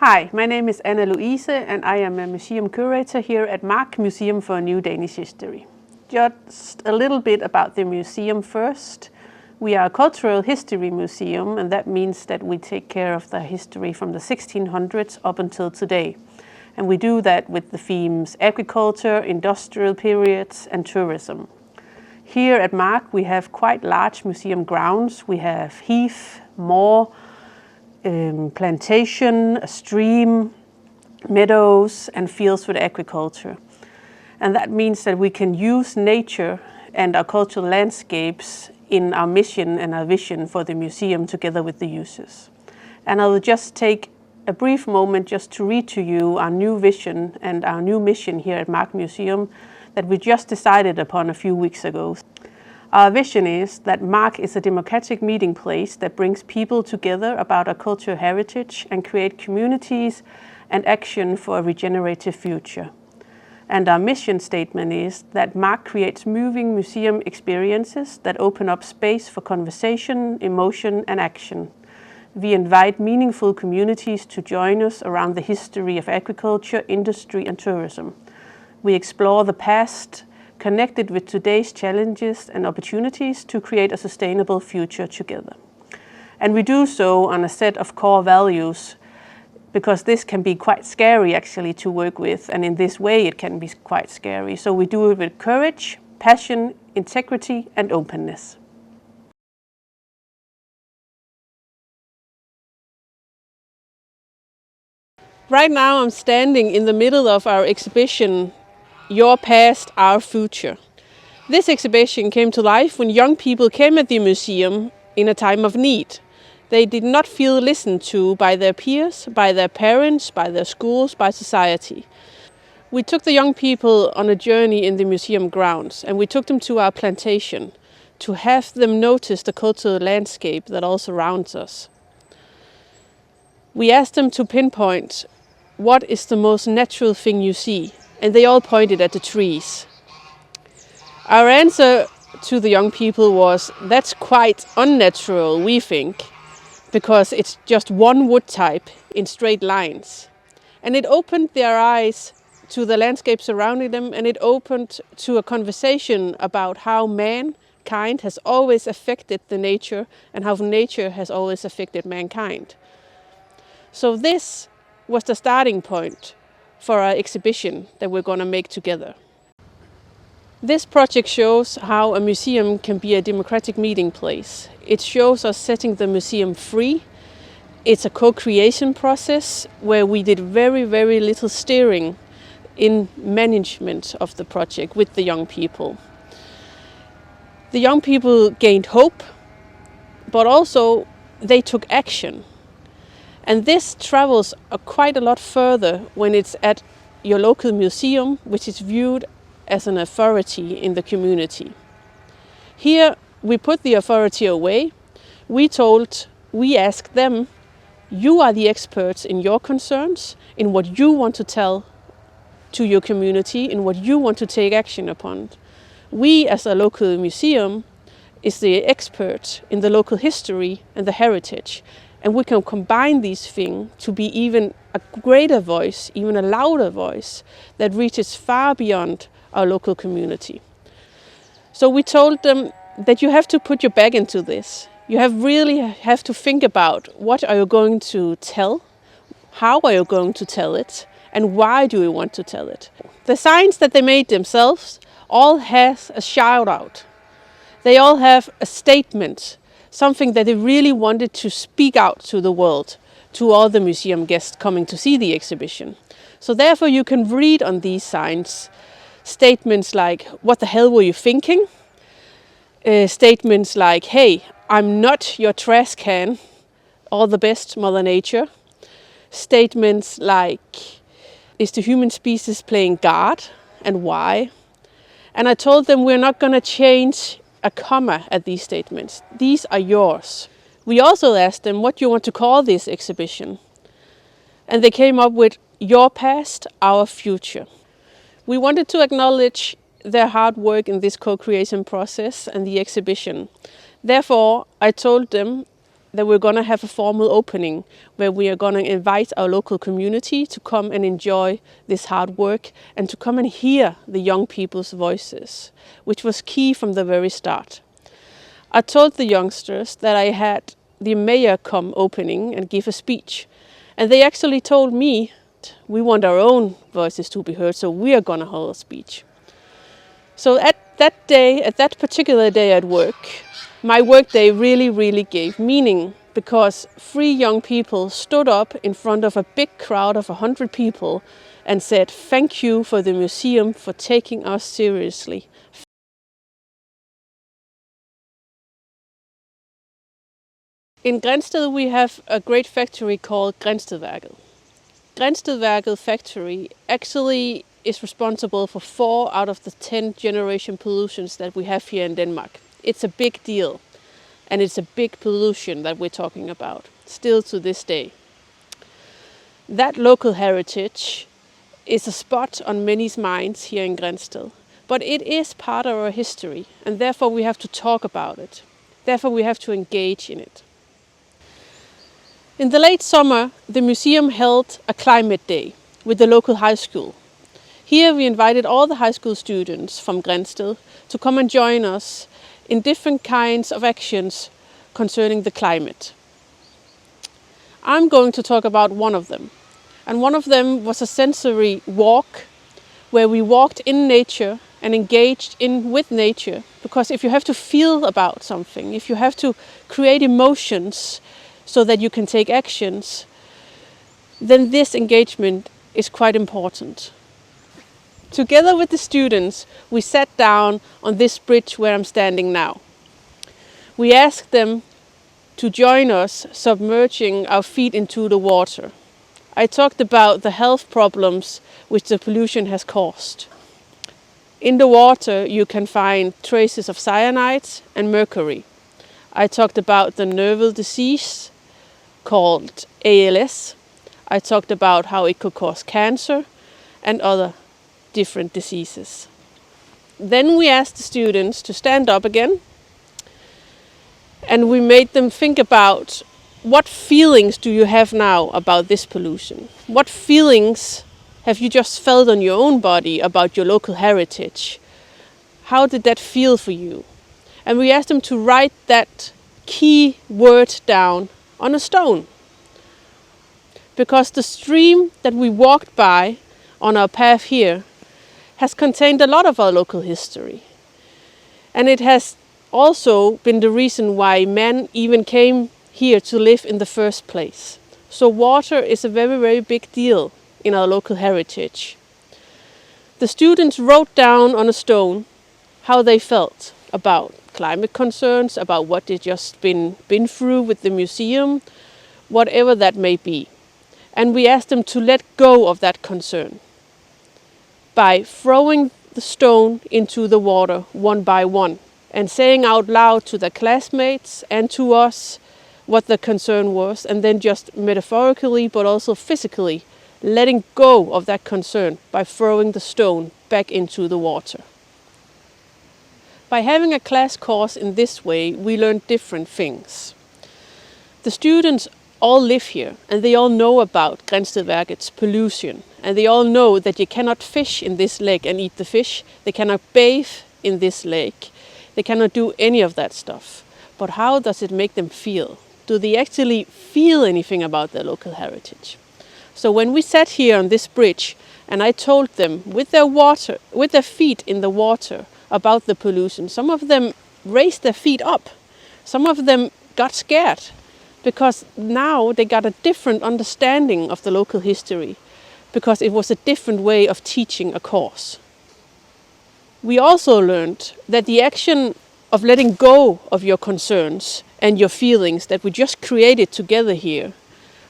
Hi, my name is Anna Louise and I am a museum curator here at MARK Museum for New Danish History. Just a little bit about the museum first. We are a cultural history museum, and that means that we take care of the history from the 1600s up until today. And we do that with the themes agriculture, industrial periods and tourism. Here at MARK we have quite large museum grounds. We have heath, moor, plantation, a stream, meadows and fields with agriculture. And that means that we can use nature and our cultural landscapes in our mission and our vision for the museum together with the users. And I will just take a brief moment just to read to you our new vision and our new mission here at MARK Museum that we just decided upon a few weeks ago. Our vision is that MARK is a democratic meeting place that brings people together about our cultural heritage and create communities and action for a regenerative future. And our mission statement is that MARK creates moving museum experiences that open up space for conversation, emotion and action. We invite meaningful communities to join us around the history of agriculture, industry and tourism. We explore the past, connected with today's challenges and opportunities to create a sustainable future together. And we do so on a set of core values, because this can be quite scary actually to work with, and in this way it can be quite scary. So we do it with courage, passion, integrity and openness. Right now I'm standing in the middle of our exhibition, Your Past, Our Future. This exhibition came to life when young people came at the museum in a time of need. They did not feel listened to by their peers, by their parents, by their schools, by society. We took the young people on a journey in the museum grounds, and we took them to our plantation to have them notice the cultural landscape that all surrounds us. We asked them to pinpoint what is the most natural thing you see, and they all pointed at the trees. Our answer to the young people was, that's quite unnatural, we think, because it's just one wood type in straight lines. And it opened their eyes to the landscape surrounding them, and it opened to a conversation about how mankind has always affected the nature and how nature has always affected mankind. So this was the starting point for our exhibition that we're going to make together. This project shows how a museum can be a democratic meeting place. It shows us setting the museum free. It's a co-creation process where we did very, very little steering in management of the project with the young people. The young people gained hope, but also they took action. And this travels quite a lot further when it's at your local museum, which is viewed as an authority in the community. Here we put the authority away. We asked them, you are the experts in your concerns, in what you want to tell to your community, in what you want to take action upon. We as a local museum is the expert in the local history and the heritage. And we can combine these things to be even a greater voice, even a louder voice that reaches far beyond our local community. So we told them that you have to put your back into this. You really have to think about what are you going to tell, how are you going to tell it, and why do you want to tell it. The signs that they made themselves all has a shout out. They all have a statement, something that they really wanted to speak out to the world, to all the museum guests coming to see the exhibition. So therefore you can read on these signs statements like, what the hell were you thinking? Statements like, hey, I'm not your trash can, all the best, Mother Nature. Statements like, is the human species playing God and why? And I told them we're not going to change a comma at these statements. These are yours. We also asked them what you want to call this exhibition. And they came up with Your Past, Our Future. We wanted to acknowledge their hard work in this co-creation process and the exhibition. Therefore, I told them that we're going to have a formal opening where we are going to invite our local community to come and enjoy this hard work and to come and hear the young people's voices, which was key from the very start. I told the youngsters that I had the mayor come opening and give a speech, and they actually told me, we want our own voices to be heard, so we are going to hold a speech. So at that particular day at work, my work day really gave meaning, because 3 young people stood up in front of a big crowd of 100 people and said, "Thank you for the museum for taking us seriously." In Grænsted we have a great factory called Grænstedværket. Grænstedværket factory actually is responsible for 4 out of the 10 generation pollutions that we have here in Denmark. It's a big deal, and it's a big pollution that we're talking about, still to this day. That local heritage is a spot on many's minds here in Grænsted, but it is part of our history, and therefore we have to talk about it. Therefore we have to engage in it. In the late summer, the museum held a climate day with the local high school. Here we invited all the high school students from Grænsted to come and join us in different kinds of actions concerning the climate. I'm going to talk about one of them. And one of them was a sensory walk where we walked in nature and engaged with nature. Because if you have to feel about something, if you have to create emotions so that you can take actions, then this engagement is quite important. Together with the students, we sat down on this bridge where I'm standing now. We asked them to join us submerging our feet into the water. I talked about the health problems which the pollution has caused. In the water you can find traces of cyanide and mercury. I talked about the nerval disease called ALS. I talked about how it could cause cancer and other different diseases. Then we asked the students to stand up again, and we made them think about, what feelings do you have now about this pollution? What feelings have you just felt on your own body about your local heritage? How did that feel for you? And we asked them to write that key word down on a stone. Because the stream that we walked by on our path here has contained a lot of our local history. And it has also been the reason why man even came here to live in the first place. So water is a very big deal in our local heritage. The students wrote down on a stone how they felt about climate concerns, about what they'd just been through with the museum, whatever that may be. And we asked them to let go of that concern by throwing the stone into the water one by one and saying out loud to their classmates and to us what the concern was, and then just metaphorically but also physically letting go of that concern by throwing the stone back into the water. By having a class course in this way, we learned different things. The students all live here and they all know about Grænstedværket's pollution, and they all know that you cannot fish in this lake and eat the fish. They cannot bathe in this lake. They cannot do any of that stuff. But how does it make them feel? Do they actually feel anything about their local heritage? So when we sat here on this bridge and I told them with their feet in the water about the pollution, some of them raised their feet up. Some of them got scared because now they got a different understanding of the local history, because it was a different way of teaching a course. We also learned that the action of letting go of your concerns and your feelings that we just created together here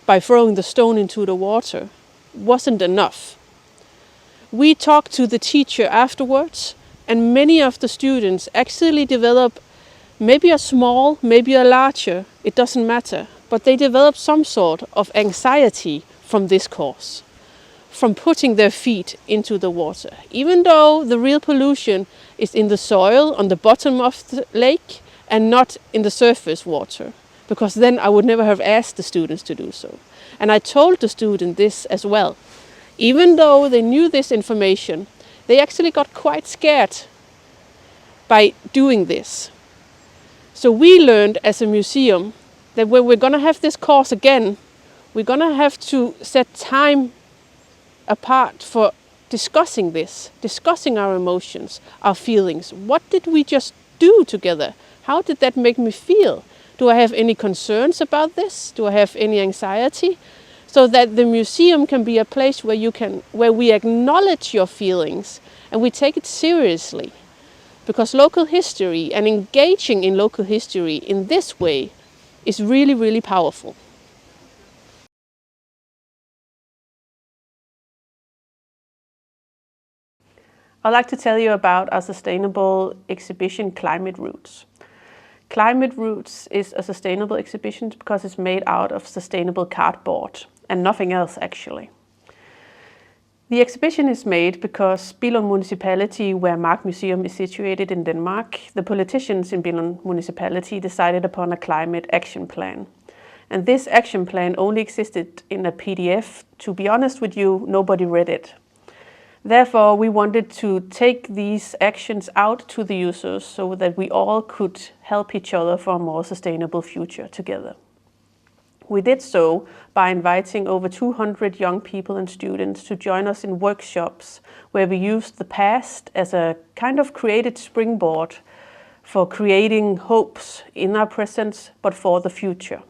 by throwing the stone into the water wasn't enough. We talked to the teacher afterwards, and many of the students actually develop maybe a small, maybe a larger, it doesn't matter, but they develop some sort of anxiety from this course, from putting their feet into the water. Even though the real pollution is in the soil on the bottom of the lake and not in the surface water. because then I would never have asked the students to do so. And I told the student this as well. Even though they knew this information, they actually got quite scared by doing this. So we learned as a museum that when we're going to have this course again, we're going to have to set time apart for discussing this, discussing our emotions, our feelings. What did we just do together? How did that make me feel? Do I have any concerns about this? Do I have any anxiety? So that the museum can be a place where we acknowledge your feelings and we take it seriously. Because local history and engaging in local history in this way is really, really powerful. I'd like to tell you about our sustainable exhibition, Climate Roots. Climate Roots is a sustainable exhibition because it's made out of sustainable cardboard and nothing else actually. The exhibition is made because Billund Municipality, where Mark Museum is situated in Denmark, the politicians in Billund Municipality decided upon a climate action plan. And this action plan only existed in a PDF. To be honest with you, nobody read it. Therefore, we wanted to take these actions out to the users so that we all could help each other for a more sustainable future together. We did so by inviting over 200 young people and students to join us in workshops where we used the past as a kind of created springboard for creating hopes in our present, but for the future.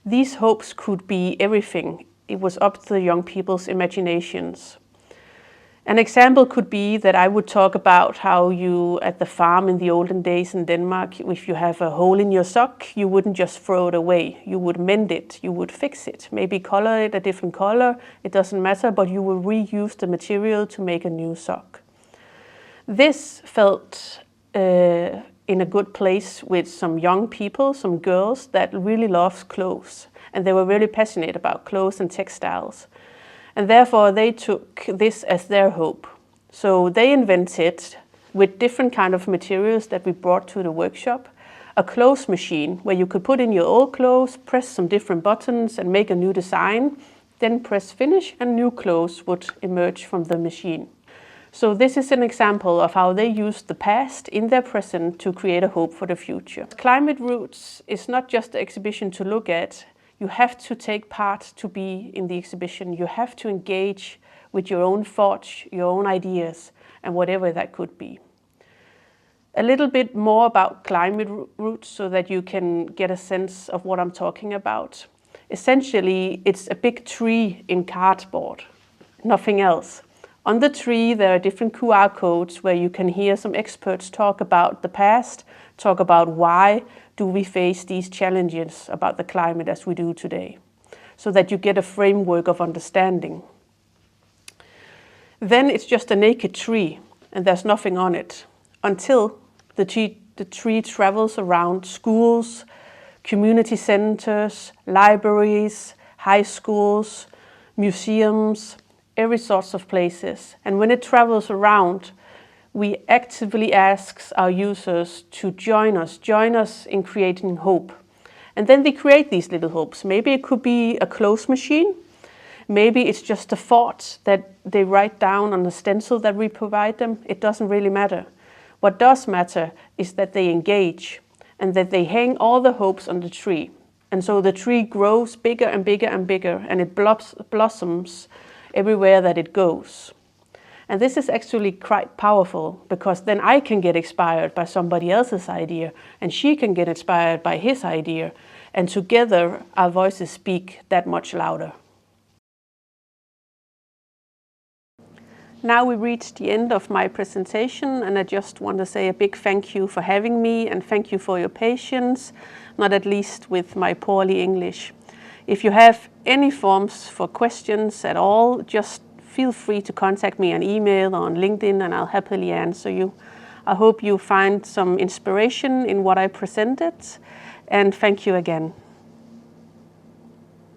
These hopes could be everything. It was up to the young people's imaginations. An example could be that I would talk about how you, at the farm in the olden days in Denmark, if you have a hole in your sock, you wouldn't just throw it away. You would mend it, you would fix it, maybe color it a different color, it doesn't matter, but you will reuse the material to make a new sock. This felt in a good place with some young people, some girls that really love clothes, and they were really passionate about clothes and textiles. And therefore they took this as their hope. So they invented, with different kind of materials that we brought to the workshop, a clothes machine where you could put in your old clothes, press some different buttons and make a new design, then press finish and new clothes would emerge from the machine. So this is an example of how they used the past in their present to create a hope for the future. Climate Roots is not just an exhibition to look at. You have to take part to be in the exhibition. You have to engage with your own thoughts, your own ideas, and whatever that could be. A little bit more about Climate Roots so that you can get a sense of what I'm talking about. Essentially, it's a big tree in cardboard, nothing else. On the tree, there are different QR codes where you can hear some experts talk about the past, talk about why do we face these challenges about the climate as we do today, so that you get a framework of understanding. Then it's just a naked tree and there's nothing on it until the tree travels around schools, community centers, libraries, high schools, museums, every sorts of places. And when it travels around, we actively ask our users to join us in creating hope. And then they create these little hopes. Maybe it could be a clothes machine. Maybe it's just a thought that they write down on the stencil that we provide them. It doesn't really matter. What does matter is that they engage and that they hang all the hopes on the tree. And so the tree grows bigger and bigger and bigger, and it blossoms everywhere that it goes. And this is actually quite powerful, because then I can get inspired by somebody else's idea and she can get inspired by his idea, and together our voices speak that much louder. Now we reached the end of my presentation, and I just want to say a big thank you for having me, and thank you for your patience, not at least with my poorly English. If you have any forms for questions at all, just feel free to contact me on email or on LinkedIn, and I'll happily answer you. I hope you find some inspiration in what I presented, and thank you again.